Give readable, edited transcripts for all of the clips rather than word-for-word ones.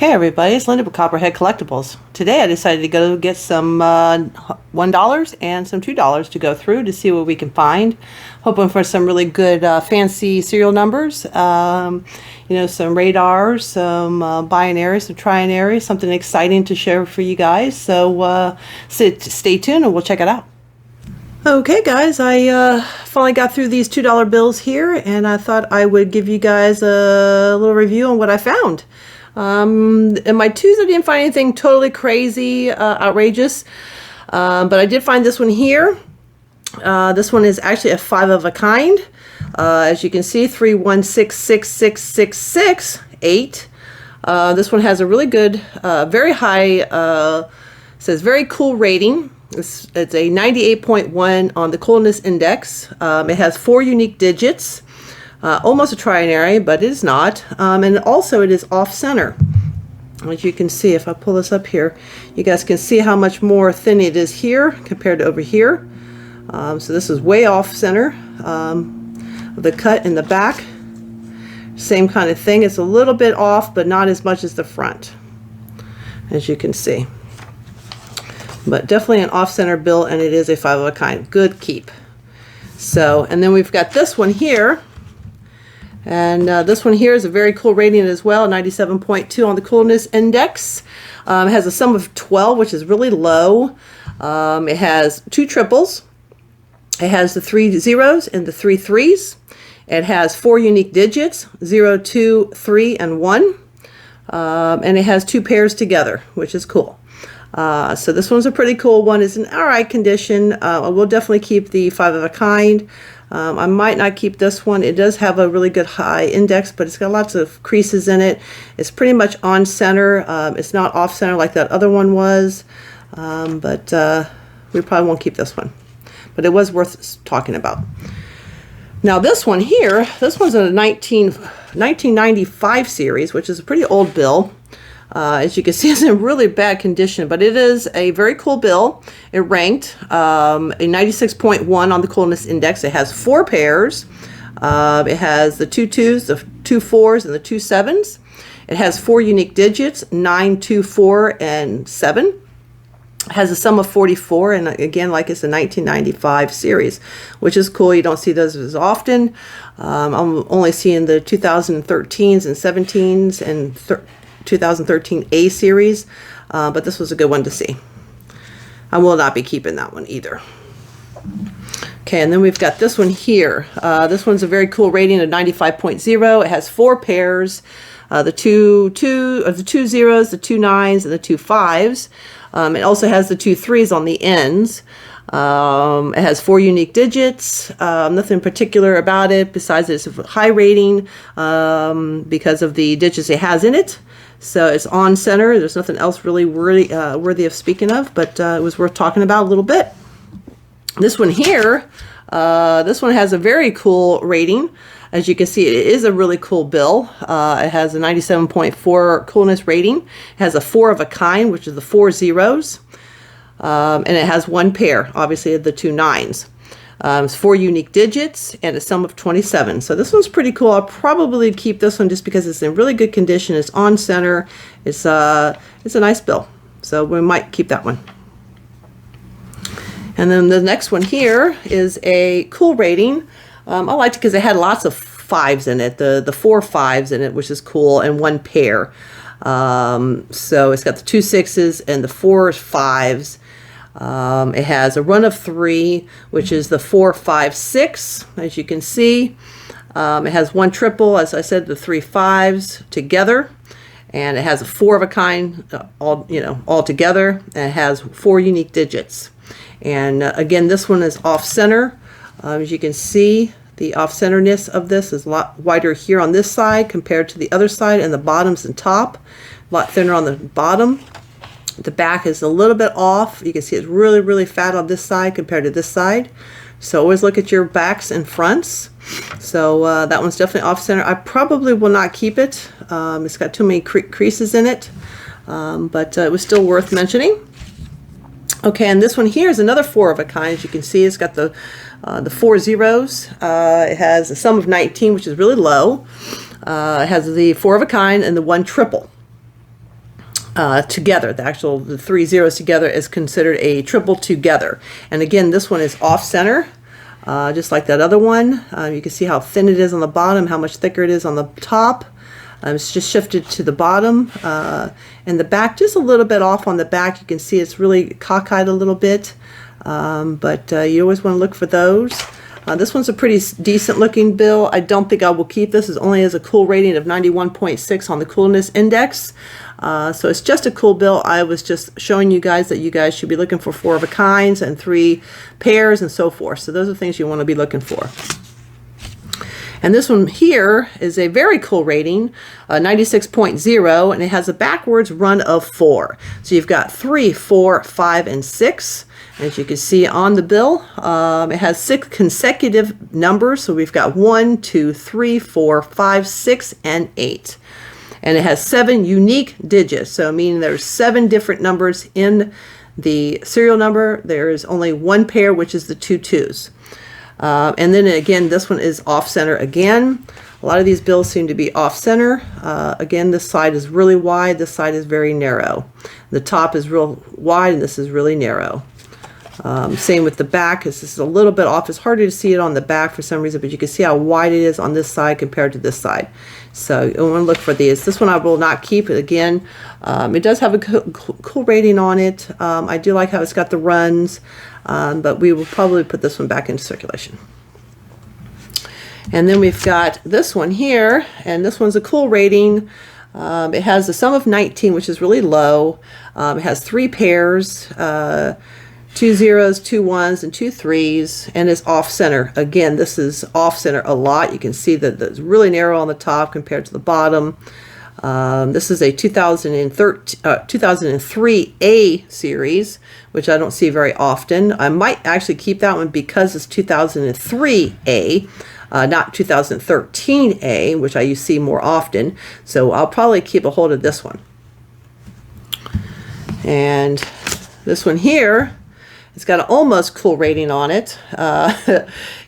Hey everybody, it's Linda with Copperhead Collectibles. Today I decided to go get some $1 and some $2 to go through to see what we can find. Hoping for some really good fancy serial numbers, you know, some radars, some binaries, some trinaries, something exciting to share for you guys. So stay tuned and we'll check it out. Okay guys, I finally got through these $2 bills here and I thought I would give you guys a little review on what I found. In my twos, I didn't find anything totally crazy, outrageous, but I did find this one here. This one is actually a 5 of a kind. As you can see, 316666668. This one has a really good, very high, says very cool rating. It's a 98.1 on the coolness index. It has 4 unique digits. Almost a trinary, but it is not. And also it is off-center. As you can see, if I pull this up here, you guys can see how much more thin it is here compared to over here. So this is way off-center. The cut in the back, same kind of thing. It's a little bit off, but not as much as the front, as you can see. But definitely an off-center bill, and it is a 5 of a kind. Good keep. So, and then we've got this one here. And this one here is a very cool rating as well, 97.2 on the coolness index. It has a sum of 12, which is really low. It has 2 triples. It has the 3 zeros and the 3 threes. It has 4 unique digits, 0, 2, 3, and 1. And it has 2 pairs together, which is cool. So this one's a pretty cool one. It's in alright condition. I will definitely keep the 5 of a kind. I might not keep this one. It does have a really good high index, but it's got lots of creases in it. It's pretty much on center. It's not off center like that other one was, but we probably won't keep this one. But it was worth talking about. Now this one here, this one's a 1995 series, which is a pretty old bill. As you can see, it's in really bad condition, but it is a very cool bill. It ranked a 96.1 on the coolness index. It has 4 pairs. It has the 2 2s, the 2 4s, and the 2 7s. It has 4 unique digits, 9, 2, 4, and 7. It has a sum of 44, and again, like it's a 1995 series, which is cool. You don't see those as often. I'm only seeing the 2013s and 17s and 2013 A series, but this was a good one to see. I will not be keeping that one either. Okay, and then we've got this one here. This one's a very cool rating of 95.0. It has 4 pairs, the 2 zeros, the 2 9s, and the 2 5s. It also has the 2 3s on the ends. It has 4 unique digits. Nothing particular about it besides it's a high rating because of the digits it has in it. So it's on center. There's nothing else really worthy of speaking of, but it was worth talking about a little bit. This one here, this one has a very cool rating. As you can see, it is a really cool bill. It has a 97.4 coolness rating. It has a 4 of a kind, which is the 4 zeros. And it has 1 pair, obviously, of the 2 9s. It's 4 unique digits and a sum of 27. So this one's pretty cool. I'll probably keep this one just because it's in really good condition. It's on center. It's a nice bill. So we might keep that one. And then the next one here is a cool rating. I liked it because it had lots of 5s in it. The 4 5s in it, which is cool, and 1 pair. So it's got the 2 6s and the 4 5s. It has a run of 3, which is the 4 5 6, as you can see. It has 1 triple, as I said, the 3 5s together, and it has a 4 of a kind all together, and it has 4 unique digits. And again, this one is off center. As you can see, the off centerness of this is a lot wider here on this side compared to the other side, and the bottoms and top a lot thinner on the bottom. The back is a little bit off. You can see it's really, really fat on this side compared to this side. So always look at your backs and fronts. So that one's definitely off center. I probably will not keep it. It's got too many creases in it, but it was still worth mentioning. Okay, and this one here is another 4 of a kind. As you can see, it's got the 4 zeros. It has a sum of 19, which is really low. It has the 4 of a kind and the 1 triple. together. The 3 zeros together is considered a triple together. And again, this one is off center, just like that other one. You can see how thin it is on the bottom, how much thicker it is on the top. It's just shifted to the bottom, and the back just a little bit off on the back. You can see it's really cockeyed a little bit, but you always want to look for those. This one's a pretty decent looking bill. I don't think I will keep this. It only has a cool rating of 91.6 on the coolness index. So it's just a cool bill. I was just showing you guys that you guys should be looking for 4 of a kinds and 3 pairs and so forth. So those are things you want to be looking for. And this one here is a very cool rating, 96.0, and it has a backwards run of 4. So you've got 3, 4, 5, and 6. As you can see on the bill, it has 6 consecutive numbers. So we've got 1, 2, 3, 4, 5, 6, and 8. And it has 7 unique digits. So meaning there's 7 different numbers in the serial number. There is only 1 pair, which is the 2 2s. And then again, this one is off center again. A lot of these bills seem to be off center. Again, this side is really wide. This side is very narrow. The top is real wide and this is really narrow. Same with the back. This is a little bit off. It's harder to see it on the back for some reason, but you can see how wide it is on this side compared to this side. So you want to look for these. This one I will not keep. Again, it does have a cool rating on it. I do like how it's got the runs, but we will probably put this one back into circulation. And then we've got this one here, and this one's a cool rating. It has a sum of 19, which is really low. It has 3 pairs, 2 zeros, 2 ones, and 2 3s, and is off center. Again, this is off center a lot. You can see that it's really narrow on the top compared to the bottom. This is a 2003 A series, which I don't see very often. I might actually keep that one because it's 2003 A, not 2013 A, which I see more often. So I'll probably keep a hold of this one. And this one here, it's got an almost cool rating on it.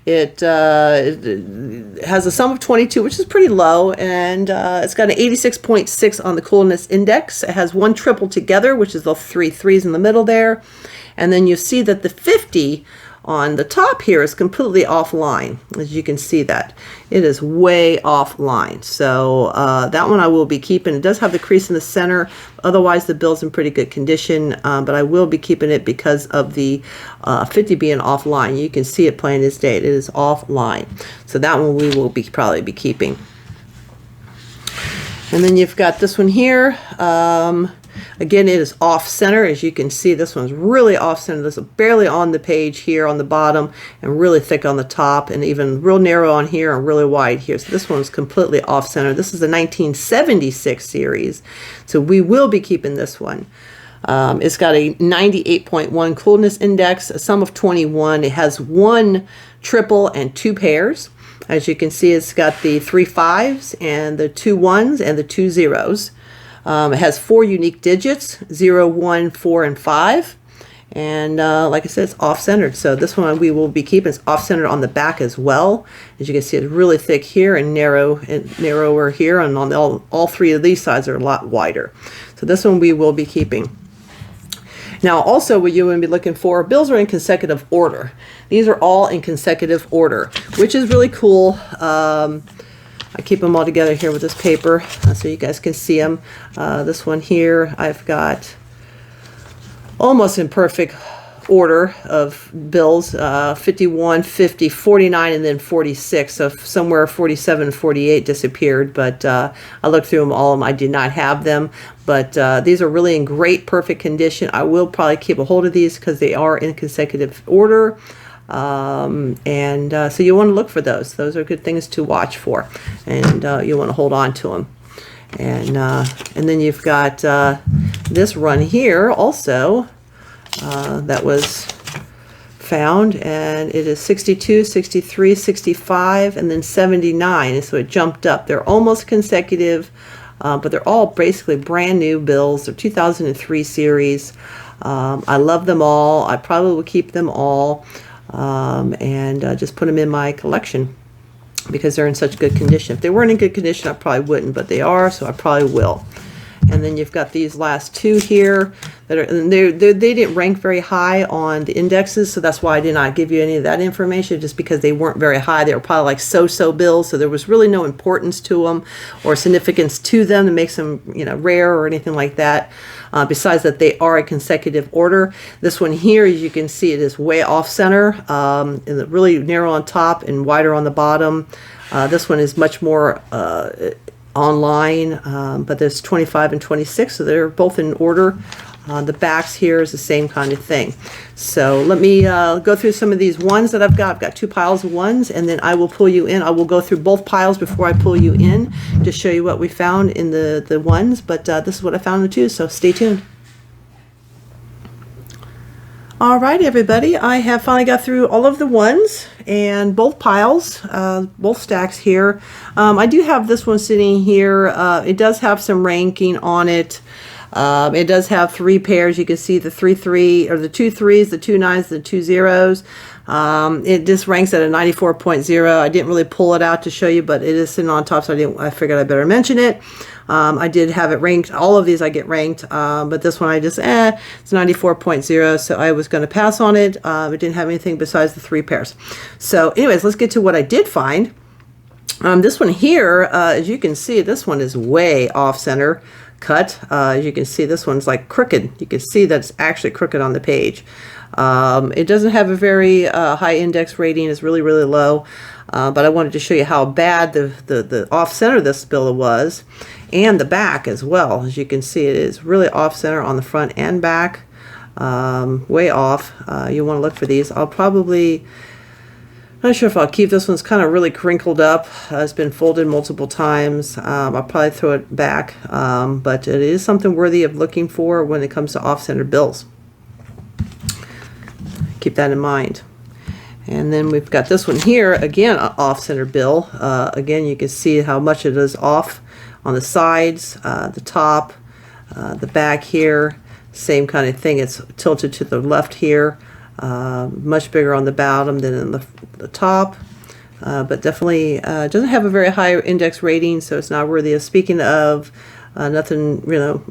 It has a sum of 22, which is pretty low, and it's got an 86.6 on the coolness index. It has 1 triple together, which is the 3 3s in the middle there. And then you see that the 50 on the top here is completely offline. As you can see that. It is way offline. So that one I will be keeping. It does have the crease in the center. Otherwise, the bill's in pretty good condition, but I will be keeping it because of the 50 being offline. You can see it plain as day. It is offline. So that one we will probably be keeping. And then you've got this one here. Again, it is off center. As you can see, this one's really off center. This is barely on the page here on the bottom and really thick on the top, and even real narrow on here and really wide here. So this one's completely off center. This is a 1976 series. So we will be keeping this one. It's got a 98.1 coolness index, a sum of 21. It has 1 triple and 2 pairs. As you can see, it's got the 3 5s and the 2 1s and the 2 zeros. It has 4 unique digits, 0, 1, 4, and 5. And like I said, it's off-centered. So this one we will be keeping. It's off-centered on the back as well. As you can see, it's really thick here and narrower here. And on all 3 of these sides are a lot wider. So this one we will be keeping. Now, also what you would be looking for, bills are in consecutive order. These are all in consecutive order, which is really cool. I keep them all together here with this paper so you guys can see them. This one here, I've got almost in perfect order of bills, 51, 50, 49, and then 46. So somewhere 47 and 48 disappeared, but I looked through them all and I did not have them. But these are really in great, perfect condition. I will probably keep a hold of these because they are in consecutive order. So you want to look for those. Those are good things to watch for, and you want to hold on to them. And then you've got this run here also that was found, and it is 62, 63, 65, and then 79. And so it jumped up. They're almost consecutive, but they're all basically brand new bills. They're 2003 series. I love them all. I probably will keep them all. Just put them in my collection because they're in such good condition. If they weren't in good condition, I probably wouldn't, but they are, so I probably will. And then you've got these last two here that are, and they didn't rank very high on the indexes, so that's why I did not give you any of that information, just because they weren't very high. They were probably like so-so bills, so there was really no importance to them or significance to them that makes them, you know, rare or anything like that. Besides that, they are a consecutive order. This one here, as you can see, it is way off center, and really narrow on top and wider on the bottom. This one is much more online, but there's 25 and 26, so they're both in order. The backs here is the same kind of thing. So let me go through some of these ones that I've got. I've got two piles of ones, and then I will pull you in. I will go through both piles before I pull you in to show you what we found in the ones, but this is what I found in the twos, so stay tuned. All right, everybody, I have finally got through all of the ones and both piles, both stacks here. I do have this one sitting here. It does have some ranking on it. It does have three pairs. You can see the 3-3, or the 2 3s, the 2 9s, the 2 0s. It just ranks at a 94.0. I didn't really pull it out to show you, but it is sitting on top, so I figured I better mention it. I did have it ranked. All of these I get ranked, but this one I just, it's 94.0, so I was going to pass on it. It didn't have anything besides the three pairs. So anyways, let's get to what I did find. This one here, as you can see, this one is way off center cut. As you can see, this one's like crooked. You can see that it's actually crooked on the page. It doesn't have a very high index rating. It's really, really low. But I wanted to show you how bad the off-center this bill was, and the back as well. As you can see, it is really off-center on the front and back, way off. You want to look for these. I'll probably, I'm not sure if I'll keep this one's kind of really crinkled up. It's been folded multiple times. I'll probably throw it back, but it is something worthy of looking for when it comes to off-center bills. Keep that in mind. And then we've got this one here, again, an off-center bill. Again, you can see how much it is off on the sides, the top, the back here, same kind of thing. It's tilted to the left here, much bigger on the bottom than in the top, but definitely doesn't have a very high index rating, so it's not worthy of speaking of. Nothing, you know,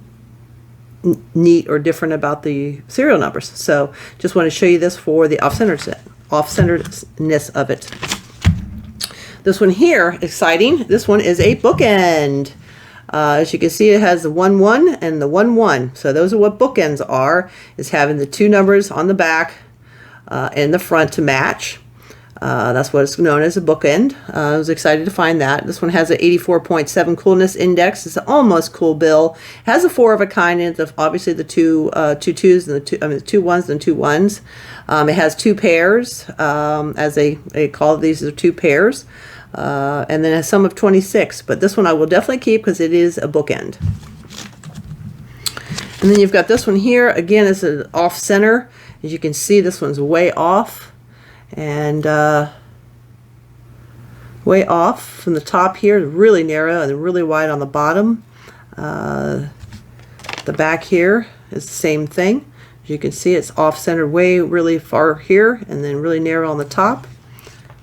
neat or different about the serial numbers. So just want to show you this for the off-centeredness of it. This one here, exciting. This one is a bookend. As you can see, it has the 1 1 and the 1 1. So those are what bookends are, is having the two numbers on the back and the front to match. That's what it's known as, a bookend. I was excited to find that. This one has an 84.7 coolness index. It's an almost cool bill. It has a 4 of a kind in it. Obviously the two twos and the two ones and 2 1s. It has 2 pairs, as they call these are 2 pairs. And then a sum of 26. But this one I will definitely keep because it is a bookend. And then you've got this one here. Again, it's an off center. As you can see, this one's way off. And way off from the top here, really narrow and really wide on the bottom. The back here is the same thing. As you can see, it's off-centered way really far here and then really narrow on the top.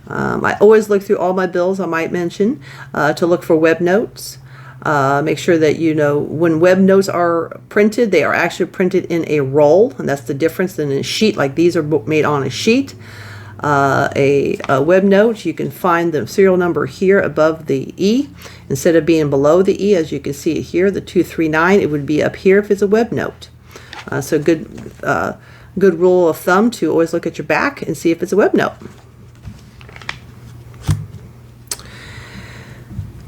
I always look through all my bills, I might mention, to look for web notes. Make sure that you know when web notes are printed, they are actually printed in a roll, and that's the difference than a sheet. Like these are made on a sheet. A web note, you can find the serial number here above the E instead of being below the E. As you can see it here, the 239, it would be up here if it's a web note. So good rule of thumb to always look at your back and see if it's a web note.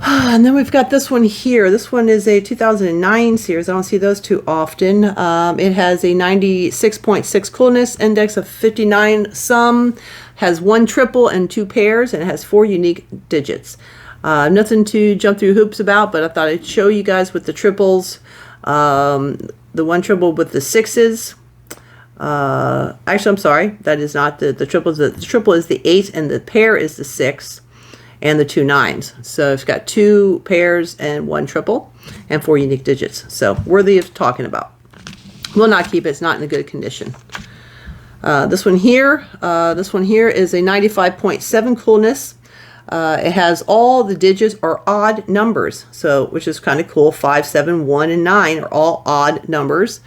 And then we've got this one here. This one is a 2009 series. I don't see those too often. It has a 96.6 coolness index of 59 sum, has 1 triple and 2 pairs, and it has 4 unique digits. Nothing to jump through hoops about, but I thought I'd show you guys with the triples. The 1 triple with the 6s. Actually, I'm sorry. That is not the triples. The triple is the 8 and the pair is the 6. And the 2 9s. So it's got 2 pairs and 1 triple and 4 unique digits. So worthy of talking about. Will not keep it. It's not in a good condition. This one here is a 95.7 coolness. It has all the digits are odd numbers, so which is kind of cool. 5, 7, 1, and 9 are all odd numbers.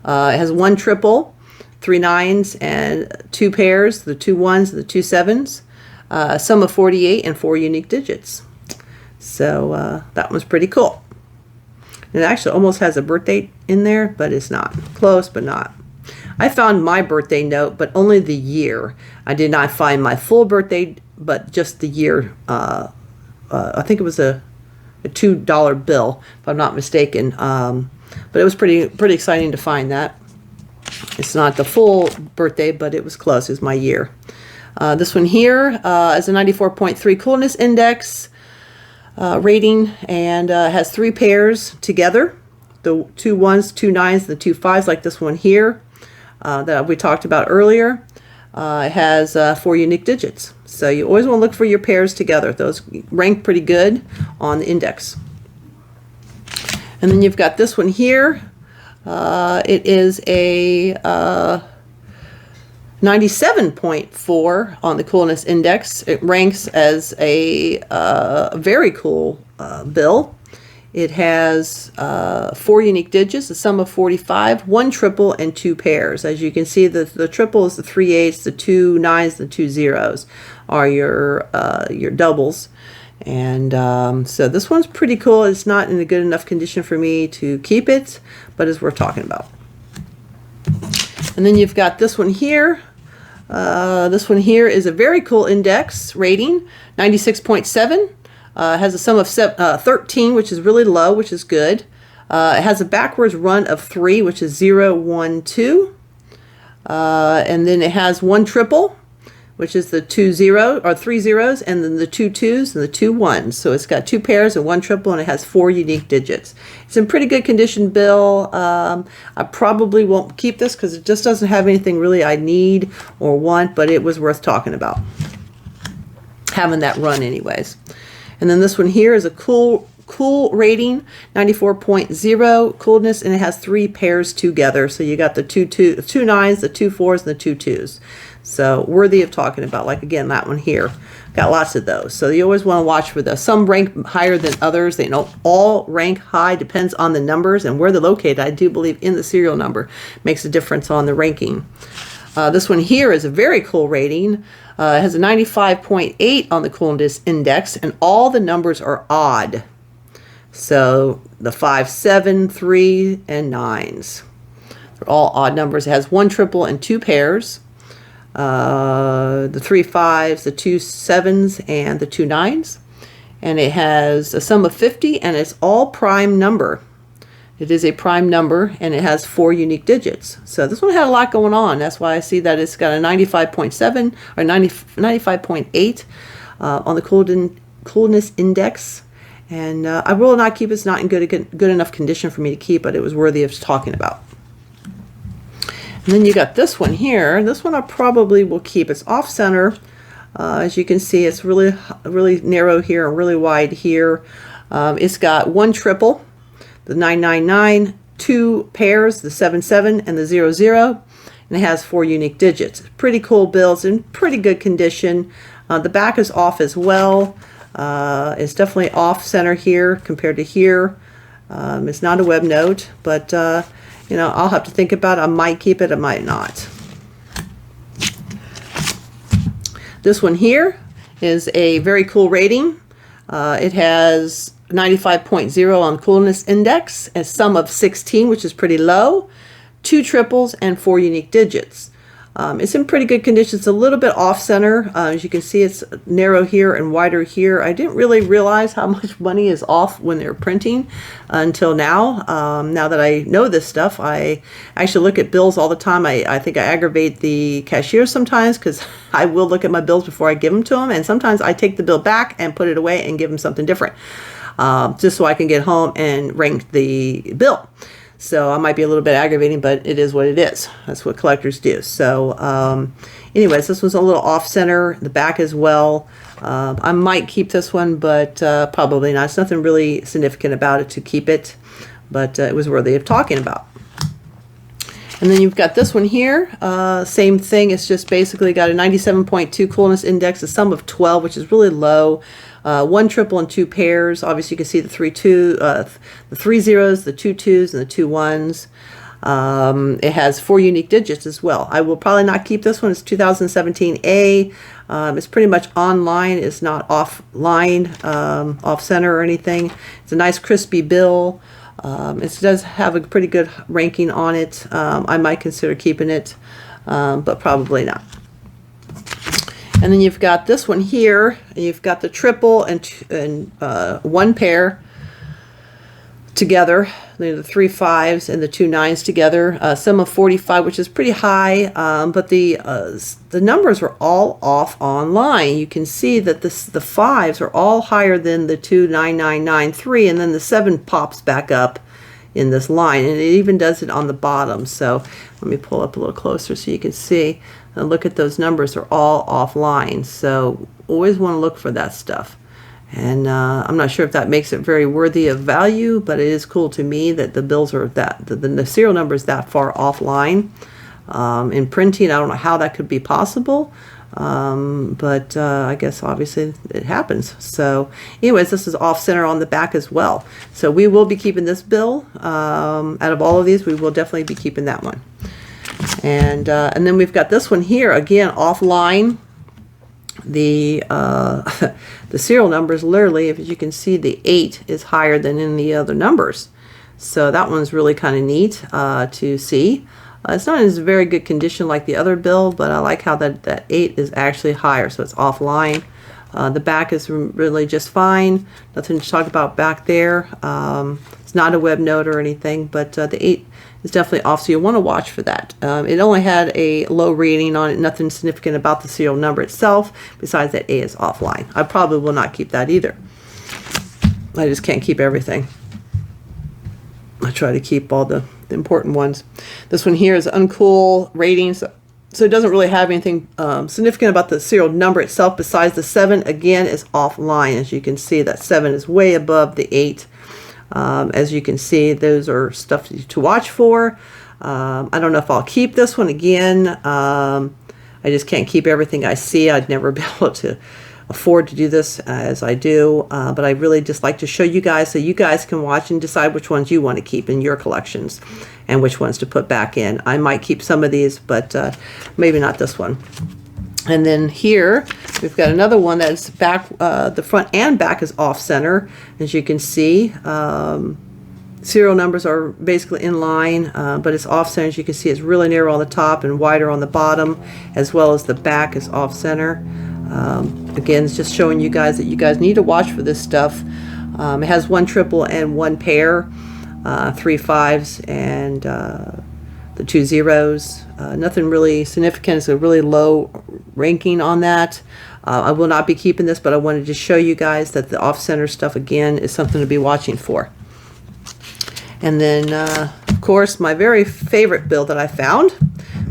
It has 1 triple, 3 nines, and 2 pairs, the 2 ones, the 2 sevens, a sum of 48, and 4 unique digits. So that one's pretty cool. It actually almost has a birthday in there, but it's not. Close, but not. I found my birthday note, but only the year. I did not find my full birthday, but just the year. I think it was a $2 bill, if I'm not mistaken. But it was pretty exciting to find that. It's not the full birthday, but it was close. It was my year. This one here is a 94.3 coolness index rating, and has 3 pairs together. The 2 ones, 2 nines, the 2 fives, like this one here that we talked about earlier. It has 4 unique digits. So you always want to look for your pairs together. Those rank pretty good on the index. And then you've got this one here. It is a 97.4 on the coolness index. It ranks as a very cool bill. It has 4 unique digits, a sum of 45, 1 triple, and 2 pairs. As you can see, the triple is the 3 eighths, the 2 nines, the 2 zeros are your doubles. And so this one's pretty cool. It's not in a good enough condition for me to keep it, but it's worth talking about. And then you've got this one here. This one here is a very cool index rating, 96.7. Has a sum of 13, which is really low, which is good. It has a backwards run of 3, which is 0, 1, 2. And then it has 1 triple, which is the 3 zeros, and then the 2 twos and the 2 ones. So it's got 2 pairs and 1 triple, and it has 4 unique digits. It's in pretty good condition, bill. I probably won't keep this because it just doesn't have anything really I need or want, but it was worth talking about. Having that run anyways. And then this one here is a cool rating, 94.0 coolness, and it has 3 pairs together. So you got the 2 nines, the 2 fours, and the 2 twos. So worthy of talking about. Like again, that one here, got lots of those. So you always want to watch for those. Some rank higher than others. They don't all rank high. Depends on the numbers and where they're located. I do believe in the serial number makes a difference on the ranking. This one here is a very cool rating. It has a 95.8 on the coolness index, and all the numbers are odd. So the 5, 7, 3, and 9s. They're all odd numbers. It has 1 triple and 2 pairs. The 3 5s, the 2 7s, and the 2 9s. And it has a sum of 50, and it's all prime number. It is a prime number, and it has 4 unique digits. So this one had a lot going on. That's why I see that it's got a 95.7 or 95.8 on the coolness index. And I will not keep it. It's not in good enough condition for me to keep, but it was worthy of talking about. And then you got this one here. This one I probably will keep. It's off center. As you can see, it's really narrow here and really wide here. It's got 1 triple, the 999, 2 pairs, the 77 and the 00, and it has 4 unique digits. Pretty cool bill. It's in pretty good condition. The back is off as well. It's definitely off center here compared to here. It's not a web note, but you know, I'll have to think about it. I might keep it, I might not. This one here is a very cool rating. It has 95.0 on coolness index, a sum of 16, which is pretty low, 2 triples, and 4 unique digits. It's in pretty good condition. It's a little bit off center. As you can see, it's narrow here and wider here. I didn't really realize how much money is off when they're printing until now. Now that I know this stuff, I actually look at bills all the time. I think I aggravate the cashier sometimes because I will look at my bills before I give them to them. And sometimes I take the bill back and put it away and give them something different just so I can get home and rank the bill. So I might be a little bit aggravating, but it is what it is. That's what collectors do. So anyways, this one's a little off center, the back as well. I might keep this one, but probably not. It's nothing really significant about it to keep it, but it was worthy of talking about. And then you've got this one here, same thing. It's just basically got a 97.2 coolness index, a sum of 12, which is really low. One triple and two pairs. Obviously, you can see the the 3 zeros, the 2 2s, and the 2 1s. It has 4 unique digits as well. I will probably not keep this one. It's 2017A. It's pretty much online. It's not offline, off center or anything. It's a nice crispy bill. It does have a pretty good ranking on it. I might consider keeping it, but probably not. And then you've got this one here. You've got the triple and one pair together. The 3 5s and the 2 9s together. Sum of 45, which is pretty high, but the numbers are all off online. You can see that the 5s are all higher than the 2 9 9 9 3, and then the 7 pops back up in this line, and it even does it on the bottom. So let me pull up a little closer so you can see. And look at those numbers, are all offline. So always want to look for that stuff. And I'm not sure if that makes it very worthy of value, but it is cool to me that the bills are the serial number is that far offline. In printing, I don't know how that could be possible, but I guess obviously it happens. So anyways, this is off center on the back as well. So we will be keeping this bill. Out of all of these, we will definitely be keeping that one. And then we've got this one here, again, offline. The the serial numbers, literally, as you can see, the 8 is higher than in the other numbers. So that one's really kind of neat to see. It's not in very good condition like the other bill, but I like how that 8 is actually higher, so it's offline. The back is really just fine. Nothing to talk about back there. It's not a web note or anything, but the 8 is definitely off, so you want to watch for that. It only had a low reading on it, nothing significant about the serial number itself, besides that A is offline. I probably will not keep that either. I just can't keep everything. I try to keep all the important ones. This one here is uncool ratings, so it doesn't really have anything significant about the serial number itself, besides the 7, again, is offline. As you can see, that 7 is way above the 8. As you can see, those are stuff to watch for. I don't know if I'll keep this one again. I just can't keep everything I see. I'd never be able to afford to do this as I do, but I really just like to show you guys so you guys can watch and decide which ones you want to keep in your collections and which ones to put back in. I might keep some of these, but maybe not this one. And then here we've got another one that's back, the front and back is off center, as you can see. Serial numbers are basically in line, but it's off center. As you can see, it's really narrow on the top and wider on the bottom, as well as the back is off center. Again, it's just showing you guys that you guys need to watch for this stuff. It has 1 triple and 1 pair, 3 5s and the 2 zeros. Nothing really significant. It's a really low ranking on that. I will not be keeping this, but I wanted to show you guys that the off-center stuff, again, is something to be watching for. And then, of course, my very favorite bill that I found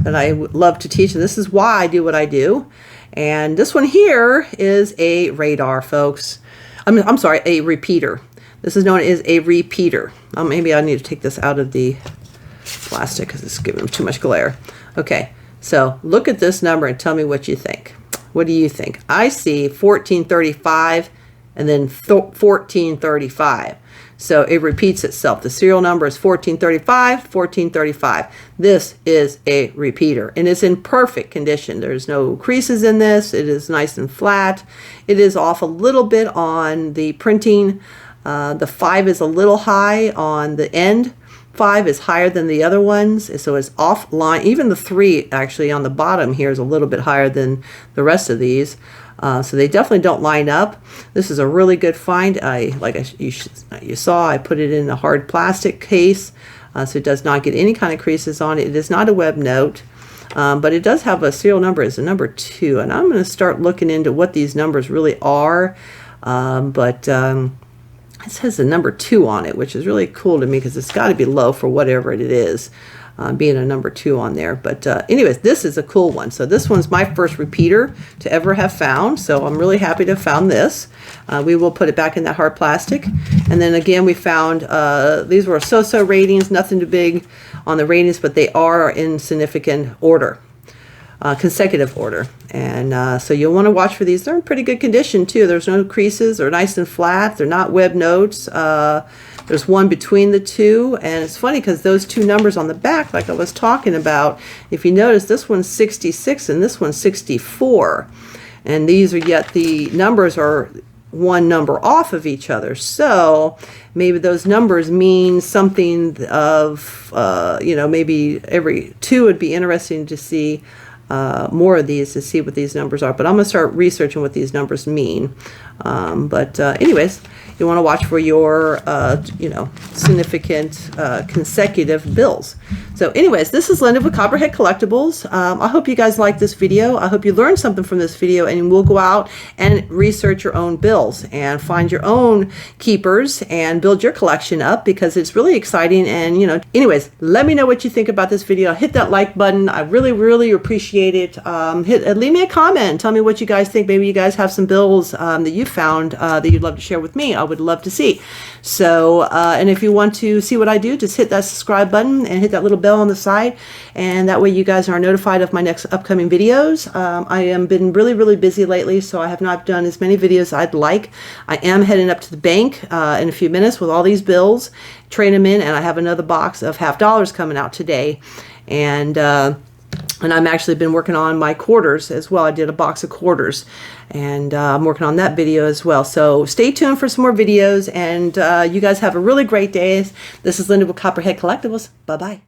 that I love to teach, and this is why I do what I do. And this one here is a radar, folks. I'm sorry, a repeater. This is known as a repeater. Maybe I need to take this out of the plastic because it's giving them too much glare. Okay, so look at this number and tell me what you think. What do you think? I see 1435 and then 1435. So it repeats itself. The serial number is 1435, 1435. This is a repeater, and it's in perfect condition. There's no creases in this. It is nice and flat. It is off a little bit on the printing. The 5 is a little high on the end. 5 is higher than the other ones, so it's offline. Even the 3 actually on the bottom here is a little bit higher than the rest of these. So they definitely don't line up. This is a really good find. You saw, I put it in a hard plastic case, so it does not get any kind of creases on it. It is not a web note, but it does have a serial number. It's a number 2, and I'm going to start looking into what these numbers really are. It says the number 2 on it, which is really cool to me because it's got to be low for whatever it is. being a number 2 on there. But anyways, this is a cool one. So this one's my first repeater to ever have found. So I'm really happy to have found this. We will put it back in that hard plastic. And then again, we found these were so-so ratings, nothing too big on the ratings, but they are in significant order. Consecutive order, and so you'll want to watch for these. They're in pretty good condition too. There's no creases, they're nice and flat, they're not web notes. There's one between the two, and it's funny because those two numbers on the back, like I was talking about, if you notice, this one's 66 and this one's 64, and these are, yet the numbers are one number off of each other. So maybe those numbers mean something of, you know, maybe every 2 would be interesting to see more of these to see what these numbers are. But I'm going to start researching what these numbers mean. Anyways, you want to watch for your, you know, significant consecutive bills. So anyways, this is Linda with Copperhead Collectibles. I hope you guys liked this video. I hope you learned something from this video, and we'll go out and research your own bills and find your own keepers and build your collection up, because it's really exciting. And, you know, anyways, let me know what you think about this video. Hit that like button. I really appreciate it. Leave me a comment. Tell me what you guys think. Maybe you guys have some bills that you found that you'd love to share with me. I would love to see. So, and if you want to see what I do, just hit that subscribe button and hit that little bell on the side, and that way you guys are notified of my next upcoming videos. I am been really busy lately, so I have not done as many videos as I'd like. I am heading up to the bank in a few minutes with all these bills, trade them in, and I have another box of $50 coming out today. And I'm actually been working on my quarters as well. I did a box of quarters, and I'm working on that video as well. So stay tuned for some more videos, and you guys have a really great day. This is Linda with Copperhead Collectibles. Bye-bye.